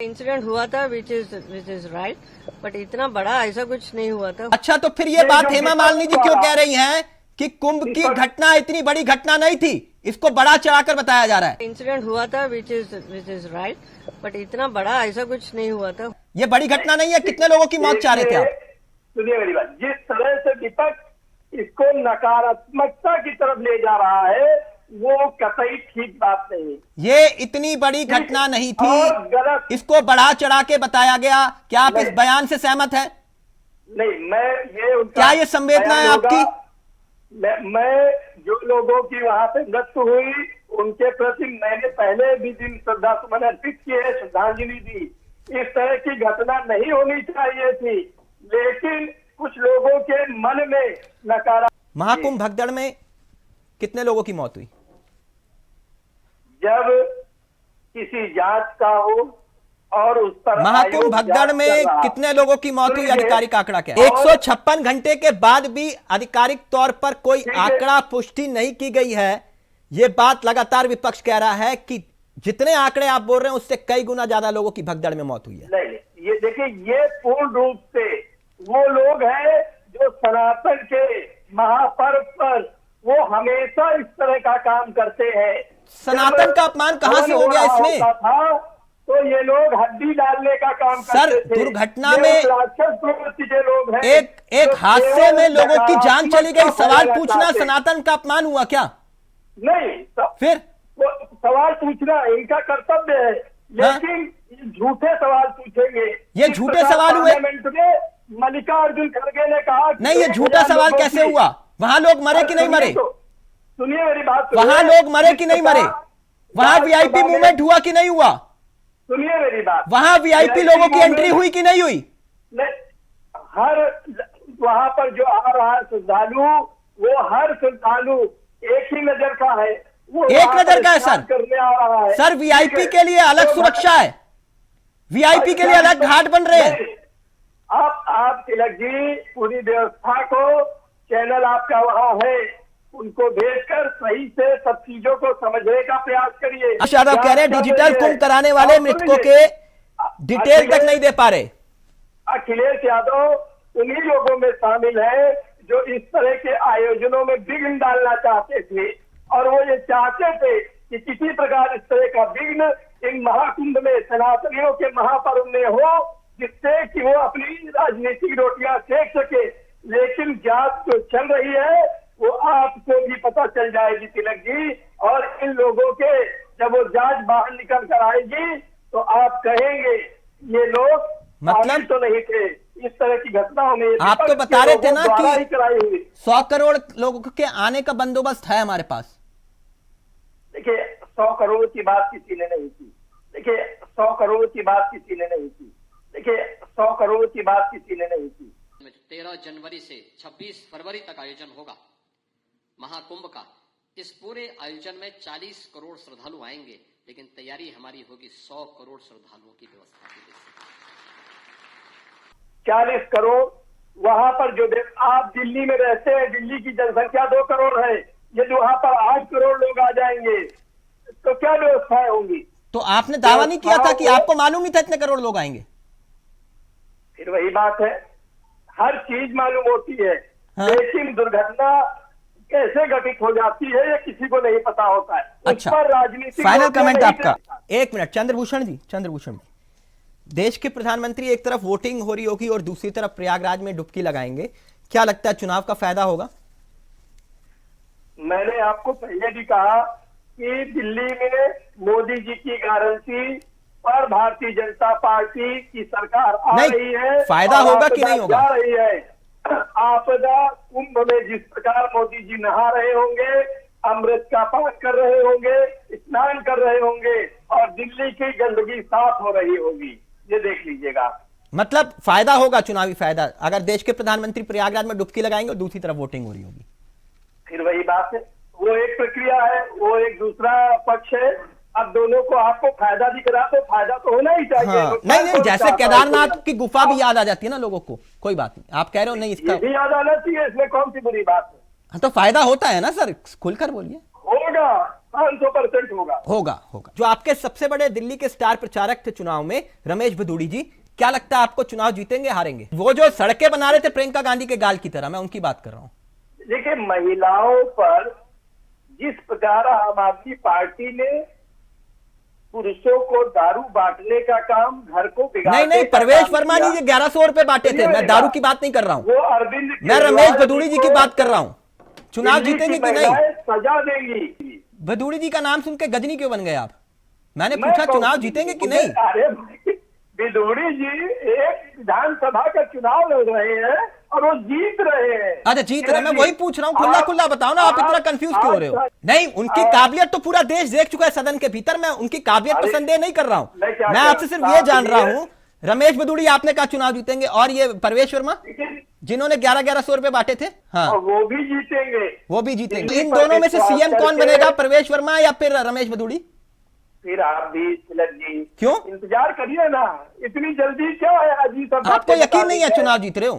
Incident हुआ था which is right, but इतना बड़ा ऐसा कुछ नहीं हुआ था। अच्छा, तो फिर ये बात हेमा मालिनी जी क्यों कह रही हैं कि कुंभ की घटना इतनी बड़ी घटना नहीं थी, इसको बड़ा चढ़ाकर बताया जा रहा है। इंसिडेंट हुआ था विच इज राइट, बट इतना बड़ा ऐसा कुछ नहीं हुआ था। ये बड़ी घटना नहीं है। कितने लोगों की मौत चाह रहे थे आप? सुनिए मेरी बात, जिस तरह से विपक्ष इसको नकारात्मकता की तरफ ले जा रहा है वो कतई ठीक बात नहीं। ये इतनी बड़ी घटना नहीं थी, इसको बढ़ा चढ़ा के बताया गया। क्या आप इस बयान से सहमत हैं? नहीं, मैं ये क्या ये संवेदना है आपकी? मैं जो लोगों की वहां पे मृत्यु हुई उनके प्रति मैंने पहले भी दिन श्रद्धा सुमन अर्पित किए, श्रद्धांजलि दी। इस तरह की घटना नहीं होनी चाहिए थी, लेकिन कुछ लोगों के मन में नकारात्मक। महाकुंभ भगदड़ में कितने लोगों की मौत हुई? जब किसी जांच का हो और उस पर महाकुंभ भगदड़ में कितने लोगों की मौत हुई, आधिकारिक आंकड़ा क्या है? 156 घंटे के बाद भी आधिकारिक तौर पर कोई आंकड़ा पुष्टि नहीं की गई है। यह बात लगातार विपक्ष कह रहा है कि जितने आंकड़े आप बोल रहे हैं उससे कई गुना ज्यादा लोगों की भगदड़ में मौत हुई है। नहीं, ये देखिए, ये पूर्ण रूप से वो लोग हैं जो सनातन के महापर्व पर वो हमेशा इस तरह का काम करते हैं। सनातन का अपमान कहां से हो गया इसमें? था तो ये लोग हड्डी डालने का काम सर, करते थे। दुर्घटना में राक्षस प्रवृत्ति के लोग हैं। एक हादसे में लोगों की जान चली गई, सवाल पूछना सनातन का अपमान हुआ क्या? नहीं, फिर सवाल पूछना इनका कर्तव्य है, लेकिन झूठे सवाल पूछेंगे। ये झूठे सवाल हुए? पार्लियामेंट में मल्लिकार्जुन खड़गे ने कहा नहीं, ये झूठा सवाल कैसे हुआ? वहां लोग मरे कि नहीं मरे? सुनिए मेरी बात, वहां लोग मरे कि नहीं मरे? वहां वीआईपी मूवमेंट हुआ कि नहीं हुआ? सुनिए मेरी बात, वहां वीआईपी लोगों की एंट्री हुई कि नहीं हुई? हर वहां पर जो आ रहा है श्रद्धालु, वो हर श्रद्धालु एक ही नजर का है। वो एक नजर का है सर। करने आ रहा है सर, वीआईपी के लिए अलग सुरक्षा है, वीआईपी के लिए अलग घाट बन रहे हैं। आप तिलक जी पूरी व्यवस्था को, चैनल आपका वहां है, उनको भेजकर सही से सब चीजों को समझने का प्रयास करिए। यादव कह रहे हैं डिजिटल कुंभ कराने वाले मृतकों के डिटेल तक नहीं दे पा रहे। अखिलेश यादव उन्हीं लोगों में शामिल है जो इस तरह के आयोजनों में विघ्न डालना चाहते थे, और वो ये चाहते थे कि किसी प्रकार इस तरह का विघ्न इन महाकुंभ में, सनातनियों के महापर्व में हो, जिससे कि वो अपनी राजनीतिक रोटियां सेक सके। लेकिन जांच जो चल रही है वो आपको भी पता चल जाएगी तिलक जी, और इन लोगों के जब वो जांच बाहर निकल कर आएगी तो आप कहेंगे ये लोग मतलब तो नहीं थे इस तरह की घटनाओं में। आप तो बता रहे थे ना कि कराई हुई 100 करोड़ लोगों के आने का बंदोबस्त है हमारे पास। देखिए, 100 करोड़ की बात किसी ने नहीं की। देखिए, 100 करोड़ की बात किसी ने नहीं की। देखिए, 100 करोड़ की बात किसी ने नहीं की। 13 जनवरी से 26 फरवरी तक आयोजन होगा महाकुंभ का। इस पूरे आयोजन में 40 करोड़ श्रद्धालु आएंगे, लेकिन तैयारी हमारी होगी 100 करोड़ श्रद्धालुओं की व्यवस्था के लिए। 40 करोड़ वहां पर जो आप दिल्ली में रहते हैं, दिल्ली की जनसंख्या 2 करोड़ है, यदि वहां पर 8 करोड़ लोग आ जाएंगे तो क्या व्यवस्थाएं होंगी? तो आपने दावा नहीं किया था कि आपको मालूम नहीं था इतने करोड़ लोग आएंगे? फिर वही बात है, हर चीज मालूम होती है, लेकिन दुर्घटना कैसे घटित हो जाती है ये किसी को नहीं पता होता है। अच्छा, उस पर राजनीतिक फाइनल कमेंट आपका। एक मिनट, चंद्रभूषण जी, देश के प्रधानमंत्री एक तरफ वोटिंग हो रही होगी और दूसरी तरफ प्रयागराज में डुबकी लगाएंगे, क्या लगता है चुनाव का फायदा होगा? मैंने आपको पहले भी कहा कि दिल्ली में मोदी जी की गारंटी पर भारतीय जनता पार्टी की सरकार आ रही है। फायदा होगा कि नहीं होगा? जा रही है। आपदा कुंभ में जिस प्रकार मोदी जी नहा रहे होंगे, अमृत का पान कर रहे होंगे, स्नान कर रहे होंगे, और दिल्ली की गंदगी साफ हो रही होगी, ये देख लीजिएगा। मतलब फायदा होगा, चुनावी फायदा, अगर देश के प्रधानमंत्री प्रयागराज में डुबकी लगाएंगे और दूसरी तरफ वोटिंग हो रही होगी। फिर वही बात है, वो एक प्रक्रिया है, वो एक दूसरा पक्ष है। अब दोनों को आपको फायदा दिख रहा तो फायदा तो होना ही चाहिए। हाँ, नहीं, जैसे केदारनाथ की गुफा भी याद आ जाती है ना लोगों को, कोई बात नहीं, आप कह रहे हो नहीं इसका भी याद आना चाहिए, इसमें कौन सी बुरी बात है? हाँ, तो फायदा होता है ना सर, खुलकर बोलिए। होगा, 500% होगा। होगा। जो आपके सबसे बड़े दिल्ली के स्टार प्रचारक थे चुनाव में, रमेश भदौड़ी जी, क्या लगता है आपको चुनाव जीतेंगे हारेंगे? वो जो सड़कें बना रहे थे प्रियंका गांधी के गाल की तरह, मैं उनकी बात कर रहा हूं। देखिए, महिलाओं पर जिस प्रकार आम आदमी पार्टी ने पुरुषों को दारू बांटने का काम, घर को बिगाड़ने नहीं, का परवेश काम वर्मा किया, जी 1100 रुपए बांटे थे, मैं दारू की बात नहीं कर रहा हूं, वो अरविंद मैं रमेश भदौड़ी जी की बात कर रहा हूं। चुनाव दिल्ली जीतेंगे की कि नहीं? महिलाएं सजा देंगी। भदौड़ी जी का नाम सुन के गजनी क्यों बन गए आप? मैंने पूछा चुनाव जीतेंगे कि नहीं? अरे भदौड़ी जी एक विधानसभा का चुनाव लड़ रहे हैं और वो जीत रहे हैं। अच्छा, जीत रहे, मैं वही पूछ रहा हूँ, खुला खुला बताओ ना, आप इतना कंफ्यूज क्यों हो रहे हो? नहीं, उनकी काबिलियत तो पूरा देश देख चुका है सदन के भीतर, मैं उनकी काबिलियत पर संदेह नहीं कर रहा हूँ, मैं आपसे सिर्फ ये जान रहा हूँ। रमेश भदौड़ी आपने कहा चुनाव जीतेंगे, और ये परवेश वर्मा जिन्होंने 1100 रुपए बांटे थे, हाँ वो भी जीतेंगे, वो भी जीतेंगे। इन दोनों में से सीएम कौन बनेगा, परवेश वर्मा या फिर रमेश भदौड़ी? फिर आप भी तिलक जी क्यों इंतजार करिए ना, इतनी जल्दी क्या है? अजीत, आपको यकीन नहीं है चुनाव जीत रहे हो?